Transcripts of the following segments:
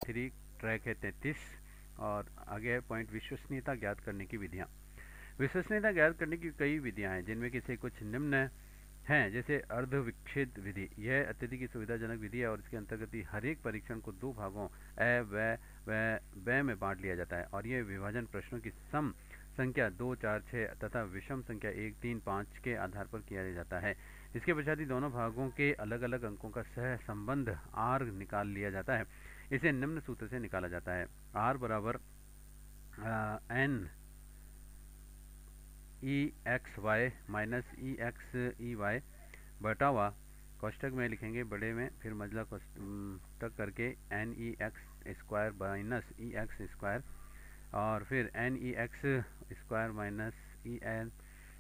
3 track है 33 और आगे है पॉइंट विश्वसनीयता ज्ञात करने की विधियाँ। विश्वसनीयता ज्ञात करने की कई विधियाँ हैं जिनमें कि से कुछ निम्न हैं, जैसे अर्ध विक्षेद विधि। यह अत्यधिक सुविधाजनक विधि है और इसके अंतर्गत ही हर एक परीक्षण को दो भागों अ व में बांट लिया जाता है और यह विभाजन प्रश्नों की सम संख्या 2, 4, 6 तथा विषम संख्या 1, 3, 5 के आधार पर किया जाता है। इसके पश्चात ही दोनों भागों के अलग अलग अंकों का सह संबंध R निकाल लिया जाता है। इसे निम्न सूत्र से निकाला जाता है। R बराबर n ई x y minus E x E Y बटा हुआ कोष्टक में लिखेंगे बड़े में, फिर मजला कोष्टक करके N E X square minus E X square और फिर N E X square minus E N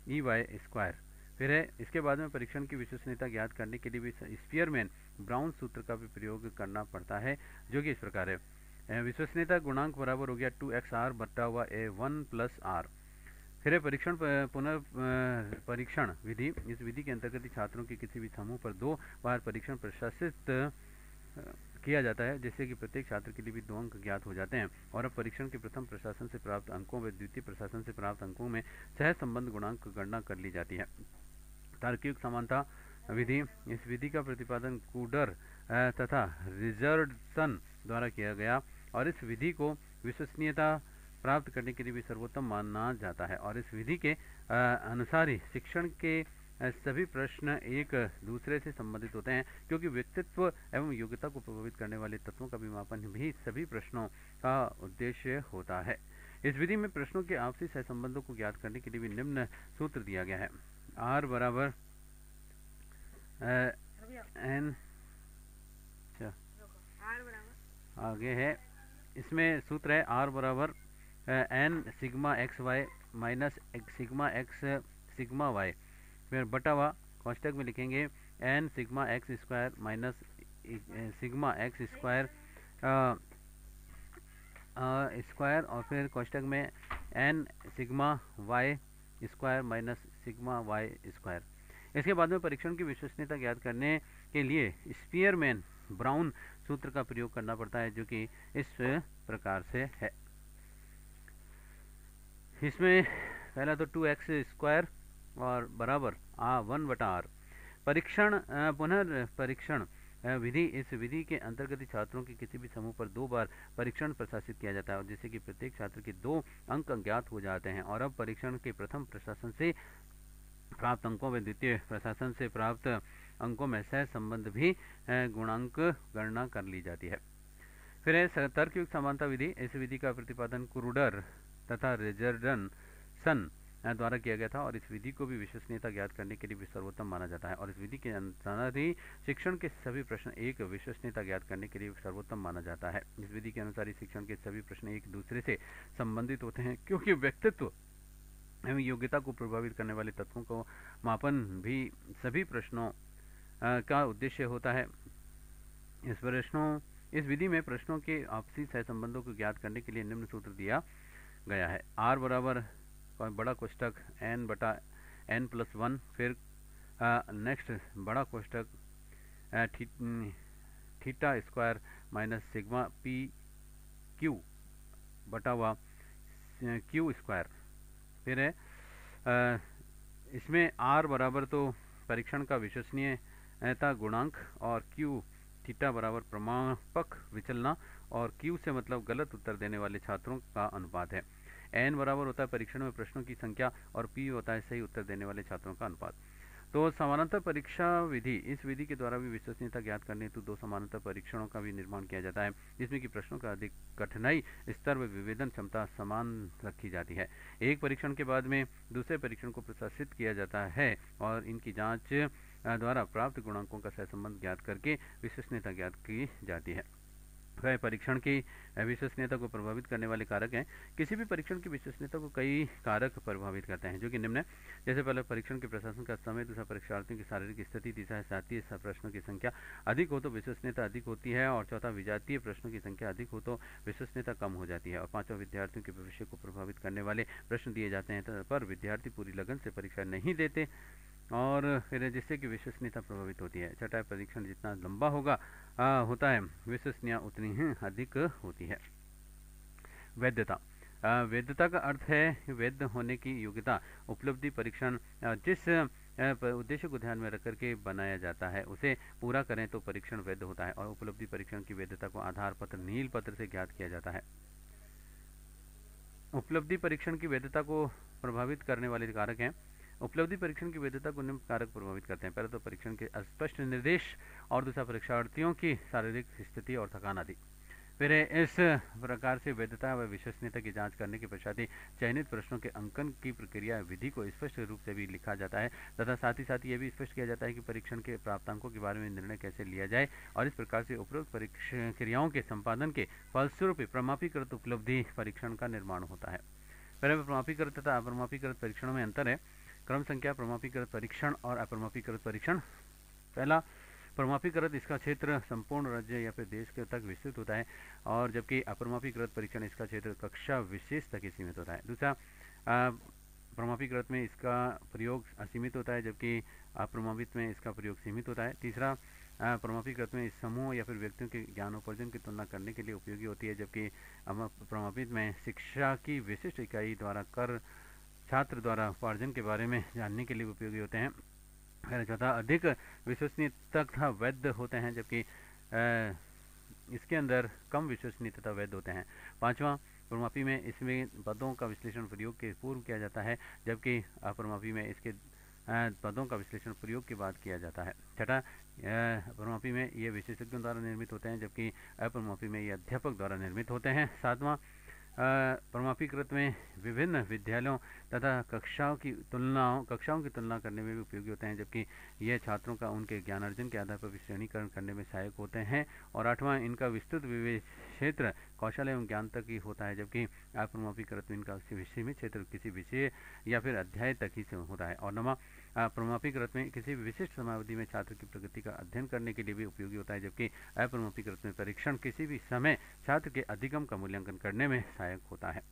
E Y square. फिर है इसके बाद में परीक्षण की विश्वसनीयता ज्ञात करने के लिए भी स्पीयरमैन ब्राउन सूत्र का भी प्रयोग करना पड़ता है, जो कि इस प्रकार है। विश्वसनीयता गुणांक बराबर हो गया 2xr बटा हुआ a1 प्लस आर। फिर है परीक्षण परीक्षण विधि। इस विधि के अंतर्गत छात्रों के किसी भी समूह पर 2 बार परीक्षण प्रशासित किया जाता है, जिससे कि प्रत्येक छात्र के लिए भी 2 अंक ज्ञात हो जाते हैं और अब परीक्षण के प्रथम प्रशासन से प्राप्त अंकों व द्वितीय प्रशासन से प्राप्त अंकों में सह संबंध गुणांक गणना कर ली जाती है। तार्किक समानता विधि। इस विधि का प्रतिपादन कूडर तथा रिचर्डसन द्वारा किया गया और इस विधि को विश्वसनीयता प्राप्त करने के लिए भी सर्वोत्तम माना जाता है और इस विधि के अनुसार ही शिक्षण के सभी प्रश्न एक दूसरे से संबंधित होते हैं, क्योंकि व्यक्तित्व एवं योग्यता को प्रभावित करने वाले तत्वों का भी मापन भी सभी प्रश्नों का उद्देश्य होता है। इस विधि में प्रश्नों के आपसी सहसंबंधों को ज्ञात करने के लिए भी निम्न सूत्र दिया गया है। R बराबर एन आगे है, इसमें सूत्र है R बराबर n sigma x y minus sigma x sigma y, फिर बटा हुआ कोष्टक में लिखेंगे n sigma x square minus sigma x square square और फिर कोष्टक में n sigma y square minus sigma y square. इसके बाद में परीक्षण की विश्वसनीयता ज्ञात करने के लिए स्पीयरमैन ब्राउन सूत्र का प्रयोग करना पड़ता है, जो कि इस प्रकार से है। इसमें पहला तो 2x स्क्वायर और बराबर 1 बटा आर। परीक्षण पुनर्परीक्षण विधि। इस विधि के अंतर्गत छात्रों के किसी भी समूह पर 2 बार परीक्षण प्रशासित किया जाता है, जिससे कि प्रत्येक छात्र के 2 अंक ज्ञात हो जाते हैं और अब परीक्षण के प्रथम प्रशासन से प्राप्त अंकों व द्वितीय प्रशासन से प्राप्त अंकों में सह संबंध भी गुणांक गणना कर ली जाती है। फिर है तर्कयुक्त समानता विधि। इस विधि का प्रतिपादन क्रूडर तथा रिचर्डसन द्वारा किया गया था और इस विधि को भी विश्वसनीयता ज्ञात करने के लिए भी सर्वोत्तम माना जाता है और इस विधि के अनुसार ही शिक्षण के सभी प्रश्न एक विश्वसनीयता ज्ञात करने के लिए सर्वोत्तम माना जाता है। इस विधि के अनुसार ही शिक्षण के सभी प्रश्न एक दूसरे से संबंधित होते हैं, क्योंकि व्यक्तित्व एवं योग्यता को प्रभावित करने वाले तत्वों को मापन भी सभी प्रश्नों का उद्देश्य होता है। इस विधि में प्रश्नों के आपसी सहसंबंधों को ज्ञात करने के लिए निम्न सूत्र दिया गया है। R बराबर बड़ा कोष्टक n बटा n प्लस 1, फिर नेक्स्ट बड़ा कोष्टक theta square minus sigma P Q बटा हुआ क्यू स्क्वायर। फिर है इसमें R बराबर तो परीक्षण का विश्वसनीयता गुणांक और Q थीटा बराबर प्रमापक विचलना और Q से मतलब गलत उत्तर देने वाले छात्रों का अनुपात है। N बराबर होता है परीक्षण में प्रश्नों की संख्या और P होता है सही उत्तर देने वाले छात्रों का अनुपात। तो समानांतर परीक्षा विधि। इस विधि के द्वारा भी विश्वसनीयता ज्ञात करने हेतु 2 समानांतर परीक्षणों का भी निर्माण किया जाता है, जिसमें कि प्रश्नों का अधिक कठिनाई स्तर व विभेदन क्षमता समान रखी जाती है। एक परीक्षण के बाद में दूसरे परीक्षण को प्रशासित किया जाता है और इनकी जांच द्वारा प्राप्त गुणांकों का सहसंबंध ज्ञात करके विश्वसनीयता ज्ञात की जाती है। वह परीक्षण की विश्वसनीयता को प्रभावित करने वाले कारक हैं। किसी भी परीक्षण की विश्वसनीयता को कई कारक प्रभावित करते हैं, जो कि निम्न है। जैसे पहले परीक्षण के प्रशासन का समय, दूसरा परीक्षार्थियों की शारीरिक स्थिति, तीसरा है साथी प्रश्नों की संख्या अधिक हो तो विश्वसनीयता अधिक होती है और चौथा विजातीय प्रश्नों की संख्या अधिक हो तो विश्वसनीयता कम हो जाती है और पांचवा विद्यार्थियों के भविष्य को प्रभावित करने वाले प्रश्न दिए जाते हैं पर विद्यार्थी पूरी लगन से परीक्षा नहीं देते और फिर जिससे कि विश्वसनीयता प्रभावित होती है। छठा है, परीक्षण जितना लंबा होता है, विश्वसनीयता उतनी ही अधिक होती है। वैधता। वैधता का अर्थ है वैध होने की योग्यता। उपलब्धि परीक्षण जिस उद्देश्य को ध्यान में रख करके बनाया जाता है उसे पूरा करें तो परीक्षण वैध होता है, और उपलब्धि परीक्षण की वैधता को आधार पत्र नील पत्र से ज्ञात किया जाता है। उपलब्धि परीक्षण की वैधता को प्रभावित करने वाले कारक हैं। उपलब्धि परीक्षण की वैधता को निम्न कारक प्रभावित करते हैं। पहले तो परीक्षण के अस्पष्ट निर्देश, और दूसरा परीक्षार्थियों की शारीरिक स्थिति और थकान आदि। फिर इस प्रकार से वैधता व विश्वसनीयता की जांच करने के पश्चात ही चयनित प्रश्नों के अंकन की प्रक्रिया विधि को स्पष्ट रूप से भी लिखा जाता है, तथा साथ ही ये भी स्पष्ट किया जाता है कि परीक्षण के प्राप्तांकों के बारे में निर्णय कैसे लिया जाए, और इस प्रकार से उपरोक्त परीक्षा क्रियाओं के संपादन के फलस्वरूप प्रमापीकृत उपलब्धि परीक्षण का निर्माण होता है। पहले प्रमापीकृत तथा अप्रमापीकृत परीक्षणों में अंतर है। क्रम संख्या प्रमापीकृत परीक्षण और अप्रमापीकृत परीक्षण। पहला, प्रमापीकृत, इसका क्षेत्र संपूर्ण राज्य या फिर देश के तक विस्तृत होता है, और जबकि अप्रमापीकृत परीक्षण इसका क्षेत्र कक्षा विशेष तक ही सीमित होता है। दूसरा, प्रमापीकृत में इसका प्रयोग असीमित होता है, जबकि अप्रमापित में इसका प्रयोग सीमित होता है। तीसरा, प्रमापीकृत में इस समूह या फिर व्यक्तियों के ज्ञानोपार्जन की तुलना करने के लिए उपयोगी होती है, जबकि प्रमापित में शिक्षा की विशिष्ट इकाई द्वारा कर छात्र द्वारा उपार्जन के बारे में जानने के लिए उपयोगी होते हैं। फिर चौथा, अधिक विश्वसनीय तथा वैध होते हैं, जबकि इसके अंदर कम विश्वसनीय तथा वैध होते हैं। पांचवा, प्रमापी में इसमें पदों का विश्लेषण प्रयोग के पूर्व किया जाता है, जबकि अप्रमापी में इसके पदों का विश्लेषण प्रयोग के बाद किया जाता है। छठा, प्रमापी में ये विशेषज्ञों द्वारा निर्मित होते हैं, जबकि अप्रमापी में ये अध्यापक द्वारा निर्मित होते हैं। सातवां, प्रमापीकृत में विभिन्न विद्यालयों तथा कक्षाओं की तुलना करने में भी उपयोगी होते हैं, जबकि यह छात्रों का उनके ज्ञानार्जन के आधार पर भी श्रेणीकरण करने में सहायक होते हैं। और आठवां, इनका विस्तृत क्षेत्र कौशल एवं ज्ञान तक ही होता है, जबकि अप्रमापीकृत में इनका सीमित क्षेत्र किसी विषय या फिर अध्याय तक ही से होता है। और नवा, प्रमापीकृत में किसी विशिष्ट समयावधि में छात्र की प्रगति का अध्ययन करने के लिए भी उपयोगी होता है, जबकि अप्रमापीकृत में परीक्षण किसी भी समय छात्र के अधिगम का मूल्यांकन करने में सहायक होता है।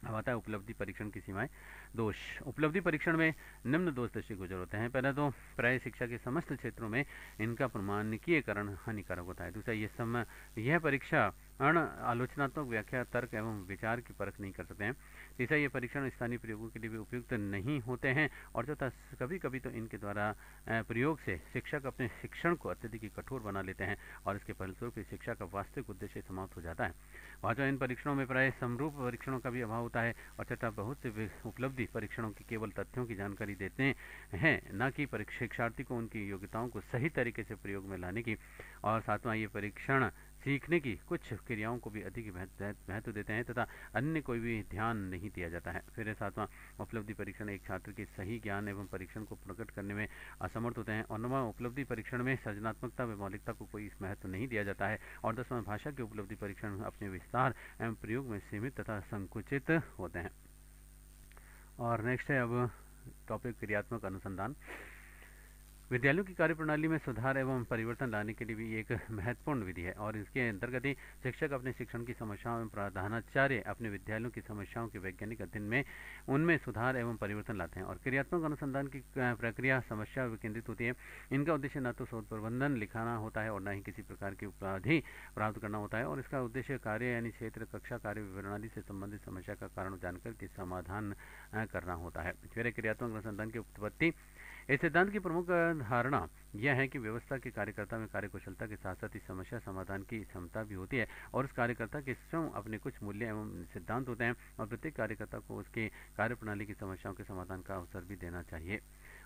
अब आता है उपलब्धि परीक्षण की सीमाएं। दोष। उपलब्धि परीक्षण में निम्न दोष दृष्टिगोचर होते हैं। पहला तो प्राय शिक्षा के समस्त क्षेत्रों में इनका प्रमाणिकीकरण हानिकारक होता है। दूसरा, यह परीक्षा आलोचनात्मक व्याख्या, तर्क एवं विचार की परख नहीं कर सकते हैं। तीसरा, ये परीक्षण स्थानीय प्रयोगों के लिए भी उपयुक्त नहीं होते हैं। और चौथा, कभी कभी तो इनके द्वारा प्रयोग से शिक्षक अपने शिक्षण को अत्यधिक कठोर बना लेते हैं, और इसके फलस्वरूप शिक्षा का वास्तविक उद्देश्य समाप्त हो जाता है। पांचवा, इन परीक्षणों में प्राय समरूप परीक्षणों का भी अभाव होता है। और छठा, बहुत से उपलब्धि परीक्षणों की केवल तथ्यों की जानकारी देते हैं, न कि शिक्षार्थी को उनकी योग्यताओं को सही तरीके से प्रयोग में लाने की। और सातवां, ये परीक्षण सीखने की कुछ क्रियाओं को भी अधिक महत्व देते हैं, तथा अन्य कोई भी ध्यान नहीं दिया जाता है। फिर सातवां, उपलब्धि परीक्षण एक छात्र के सही ज्ञान एवं परीक्षण को प्रकट करने में असमर्थ होते हैं। और नौवां, उपलब्धि परीक्षण में सृजनात्मकता व मौलिकता को कोई महत्व नहीं दिया जाता है। और दसवां, भाषा के उपलब्धि परीक्षण अपने विस्तार एवं प्रयोग में सीमित तथा संकुचित होते हैं। और नेक्स्ट है अब टॉपिक क्रियात्मक अनुसंधान। विद्यालयों की कार्यप्रणाली में सुधार एवं परिवर्तन लाने के लिए भी एक महत्वपूर्ण विधि है, और इसके अंतर्गत ही शिक्षक अपने शिक्षण की समस्याओं एवं प्रधानाचार्य अपने विद्यालयों की समस्याओं के वैज्ञानिक अध्ययन में उनमें सुधार एवं परिवर्तन लाते हैं। और क्रियात्मक अनुसंधान की प्रक्रिया समस्या केंद्रित होती है। इनका उद्देश्य न तो शोध प्रबंधन लिखाना होता है और न ही किसी प्रकार की उपाधि प्राप्त करना होता है, और इसका उद्देश्य कार्य यानी क्षेत्र, कक्षा, कार्य प्रणाली से संबंधित समस्या का कारण जानकर के समाधान करना होता है। फिर क्रियात्मक अनुसंधान की उत्पत्ति। इस सिद्धांत की प्रमुख धारणा यह है कि व्यवस्था के कार्यकर्ता में कार्यकुशलता के साथ साथ ही समस्या समाधान की क्षमता भी होती है, और उस कार्यकर्ता के स्वयं अपने कुछ मूल्य एवं सिद्धांत होते हैं, और प्रत्येक कार्यकर्ता को उसके कार्यप्रणाली की समस्याओं के समाधान का अवसर भी देना चाहिए।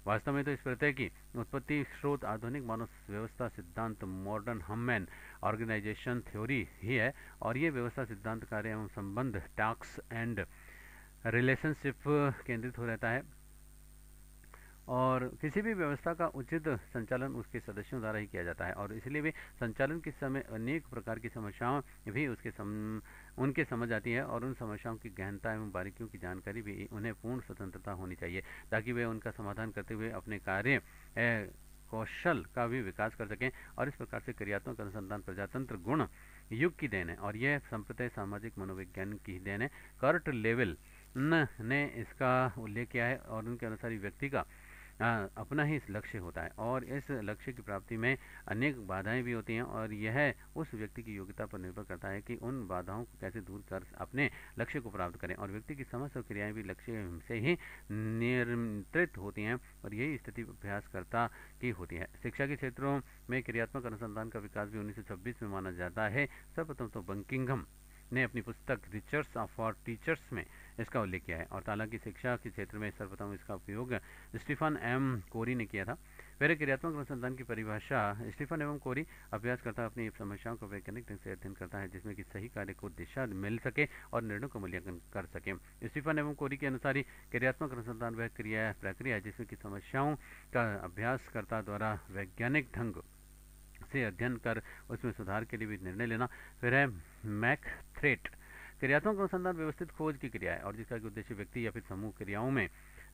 वास्तव में तो इस प्रत्यय की उत्पत्ति स्रोत आधुनिक मानव व्यवस्था सिद्धांत, मॉडर्न ह्यूमन ऑर्गेनाइजेशन थ्योरी ही है, और ये व्यवस्था सिद्धांत कार्य एवं संबंध, टास्क एंड रिलेशनशिप केंद्रित हो रहता है, और किसी भी व्यवस्था का उचित संचालन उसके सदस्यों द्वारा ही किया जाता है, और इसलिए भी संचालन के समय अनेक प्रकार की समस्याओं भी उनके समझ आती है, और उन समस्याओं की गहनता एवं बारीकियों की जानकारी भी उन्हें पूर्ण स्वतंत्रता होनी चाहिए, ताकि वे उनका समाधान करते हुए अपने कार्य कौशल का भी विकास कर सकें। और इस प्रकार से क्रियात्मक अनुसंधान प्रजातंत्र गुण युग की देन है, और यह संप्रदाय सामाजिक मनोविज्ञान की देन है। कर्ट लेविल ने इसका उल्लेख किया है, और उनके अनुसार व्यक्ति का अपना ही लक्ष्य होता है और इस लक्ष्य की प्राप्ति में अनेक बाधाएं भी होती हैं और यह उस व्यक्ति की योग्यता पर निर्भर करता है कि उन बाधाओं को कैसे दूर कर अपने लक्ष्य को प्राप्त करें। और व्यक्ति की समझ और क्रियाएं भी लक्ष्य से ही नियंत्रित होती हैं और यही स्थिति अभ्यासकर्ता की होती है। शिक्षा के क्षेत्रों में क्रियात्मक अनुसंधान का विकास भी 1926 में माना जाता है। सर्वप्रथम तो बंकिंघम ने अपनी पुस्तक रिसर्च फॉर टीचर्स में इसका उल्लेख किया है और हालांकि शिक्षा के क्षेत्र में सर्वप्रथम इसका उपयोग स्टीफन एम कोरी ने किया था। पहले क्रियात्मक अनुसंधान की परिभाषा स्टीफन एवं कोरी अभ्यासकर्ता अपनी समस्याओं का वैज्ञानिक ढंग से अध्ययन करता है जिसमें कि सही कार्य को दिशा मिल सके और निर्णयों का मूल्यांकन कर सके। स्टीफन एवं कोरी के अनुसार क्रियात्मक अनुसंधान वह प्रक्रिया है जिसमें कि समस्याओं का अभ्यासकर्ता द्वारा वैज्ञानिक ढंग से अध्ययन कर उसमें सुधार के लिए भी निर्णय लेना। फिर है मैकथ्रेट क्रियात्मक अनुसंधान व्यवस्थित खोज की क्रिया है और जिसका उद्देश्य व्यक्ति या फिर समूह क्रियाओं में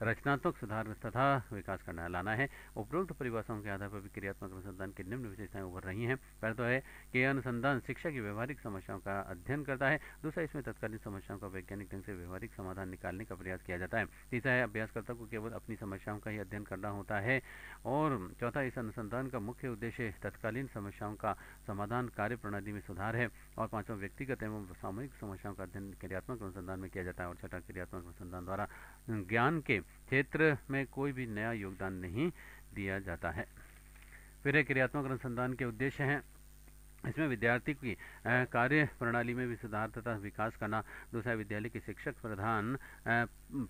रचनात्मक सुधार तथा विकास करना लाना है। उपरोक्त परिभाषाओं के आधार पर भी क्रियात्मक अनुसंधान की निम्न विशेषताएं उभर रही हैं। पहला तो है कि यह अनुसंधान शिक्षा की व्यवहारिक समस्याओं का अध्ययन करता है। दूसरा, इसमें तत्कालीन समस्याओं का वैज्ञानिक ढंग से व्यवहारिक समाधान निकालने का प्रयास किया जाता है। तीसरा है अभ्यासकर्ता को केवल अपनी समस्याओं का ही अध्ययन करना होता है। और चौथा, इस अनुसंधान का मुख्य उद्देश्य तत्कालीन समस्याओं का समाधान कार्य प्रणाली में सुधार है। और पांचवा, व्यक्तिगत एवं सामूहिक समस्याओं का अध्ययन क्रियात्मक अनुसंधान में किया जाता है। और छठा, क्रियात्मक अनुसंधान द्वारा ज्ञान के क्षेत्र में कोई भी नया योगदान नहीं दिया जाता है। फिर क्रियात्मक अनुसंधान के उद्देश्य हैं इसमें विद्यार्थी की कार्य प्रणाली में भी सुधार तथा विकास करना। दूसरा, विद्यालय के शिक्षक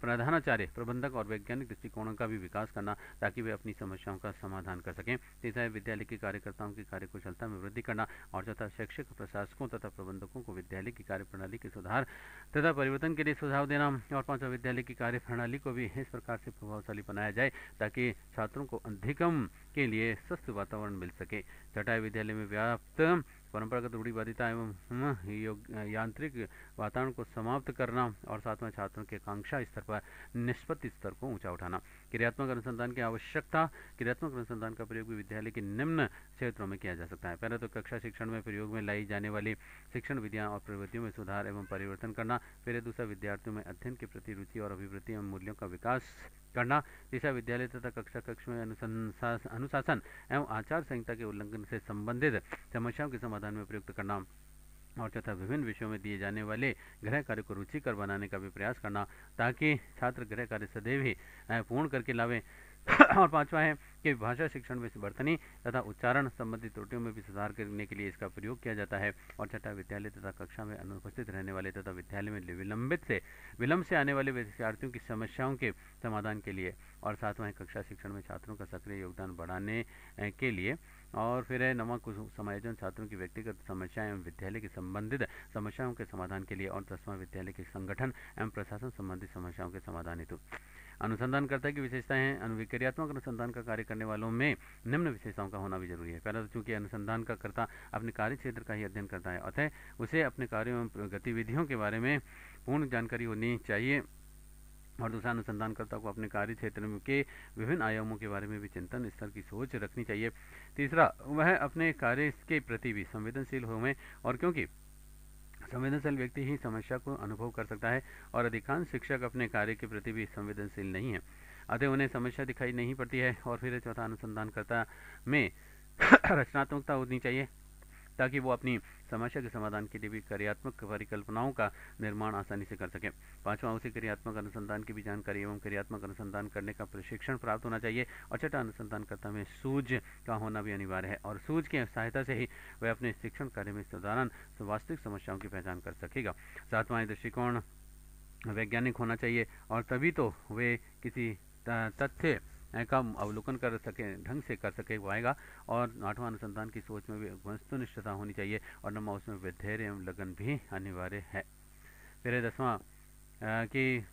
प्रधानाचार्य प्रबंधक और वैज्ञानिक दृष्टिकोणों का भी विकास करना ताकि वे अपनी समस्याओं का समाधान कर सकें। तीसरा, विद्यालय के कार्यकर्ताओं की कार्यकुशलता में वृद्धि करना। और चौथा, शैक्षिक प्रशासकों तथा प्रबंधकों को विद्यालय की कार्य प्रणाली के सुधार तथा परिवर्तन के लिए सुझाव देना। और पांचवा, विद्यालय की कार्य प्रणाली को भी इस प्रकार से प्रभावशाली बनाया जाए ताकि छात्रों को अधिगम के लिए स्वस्थ वातावरण मिल सके। छठा, विद्यालय में व्याप्त परंपरागत रूढ़िवादिता एवं यांत्रिक वातावरण को समाप्त करना। और सातवां, छात्रों के आकांक्षा स्तर पर निष्पत्ति स्तर को ऊंचा उठाना। क्रियात्मक अनुसंधान की आवश्यकता। क्रियात्मक अनुसंधान का प्रयोग भी विद्यालय के निम्न क्षेत्रों में किया जा सकता है। पहले तो कक्षा शिक्षण में प्रयोग में लाई जाने वाली शिक्षण विधियां और प्रवृत्तियों में सुधार एवं परिवर्तन करना। फिर दूसरा, विद्यार्थियों में अध्ययन के प्रति रुचि और अभिवृत्ति एवं मूल्यों का विकास करना। तीसरा, विद्यालय तथा कक्षा कक्ष में अनुशासन एवं आचार संहिता के उल्लंघन से संबंधित समस्याओं के समाधान में प्रयुक्त करना। और चौथा, विभिन्न विषयों में दिए जाने वाले गृह कार्य को रुचिकर बनाने का भी प्रयास करना ताकि छात्र गृह कार्य सदैव ही पूर्ण करके लावे। और पांचवा है कि भाषा शिक्षण में वर्तनी तथा उच्चारण संबंधी त्रुटियों में भी सुधार करने के लिए इसका प्रयोग किया जाता है। और छठा, विद्यालय तथा कक्षा में अनुपस्थित रहने वाले तथा विद्यालय में विलंब से आने वाले विद्यार्थियों की समस्याओं के समाधान के लिए। और सातवां है कक्षा शिक्षण में छात्रों का सक्रिय योगदान बढ़ाने के लिए। और फिर है नवा कुछ समायोजन छात्रों की व्यक्तिगत समस्याएं एवं विद्यालय के संबंधित समस्याओं के समाधान के लिए। और दसवां, विद्यालय के संगठन एवं प्रशासन संबंधी समस्याओं के समाधान हेतु। अनुसंधानकर्ता की विशेषताएं हैं। क्रियात्मक अनुसंधान का कार्य करने वालों में निम्न विशेषताओं का होना भी जरूरी है। पहला तो चूंकि अनुसंधान का कर्ता अपने कार्य क्षेत्र का ही अध्ययन करता है अतः उसे अपने कार्यों एवं गतिविधियों के बारे में पूर्ण जानकारी होनी चाहिए। और दूसरा, अनुसंधानकर्ता को अपने कार्य क्षेत्र के विभिन्न आयामों के बारे में भी चिंतन स्तर की सोच रखनी चाहिए। तीसरा, वह अपने कार्य के प्रति भी संवेदनशील होवे और क्योंकि संवेदनशील व्यक्ति ही समस्या को अनुभव कर सकता है और अधिकांश शिक्षक अपने कार्य के प्रति भी संवेदनशील नहीं है अतः उन्हें समस्या दिखाई नहीं पड़ती है। और फिर चौथा, अनुसंधानकर्ता में रचनात्मकता होनी चाहिए ताकि वो अपनी समस्या के समाधान के लिए भी क्रियात्मक परिकल्पनाओं का निर्माण आसानी से कर सके। पांचवा, उसे क्रियात्मक अनुसंधान की भी जानकारी एवं क्रियात्मक अनुसंधान करने का प्रशिक्षण प्राप्त होना चाहिए। और छठा, अनुसंधानकर्ता में सूझ का होना भी अनिवार्य है और सूझ की सहायता से ही वह अपने शिक्षण कार्य में सुधारण वास्तविक समस्याओं की पहचान कर सकेगा। सातवां, दृष्टिकोण वैज्ञानिक होना चाहिए और तभी तो वे किसी तथ्य का अवलोकन कर सके ढंग से कर सके पाएगा। और आठवां, अनुसंधान की सोच में भी वस्तुनिष्ठता होनी चाहिए और नौवां, उसमें धैर्य एवं लगन भी अनिवार्य है। फिर दसवां कि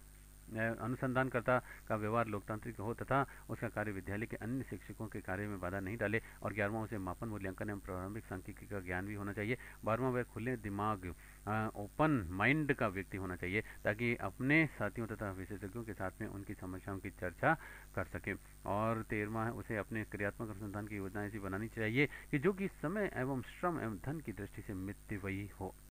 अनुसंधानकर्ता का व्यवहार लोकतांत्रिक हो तथा उसका कार्य विद्यालय के अन्य शिक्षकों के कार्य में बाधा नहीं डाले। और 11वां, उसे मापन मूल्यांकन एवं प्रारंभिक सांख्यिकी का ज्ञान भी होना चाहिए। 12वां, वह खुले दिमाग ओपन माइंड का व्यक्ति होना चाहिए ताकि अपने साथियों तथा विशेषज्ञों के साथ में उनकी समस्याओं की चर्चा कर सके। और 13वां है, उसे अपने क्रियात्मक अनुसंधान की योजना ऐसी बनानी चाहिए कि जो कि समय एवं श्रम एवं धन की दृष्टि से मितव्ययी हो।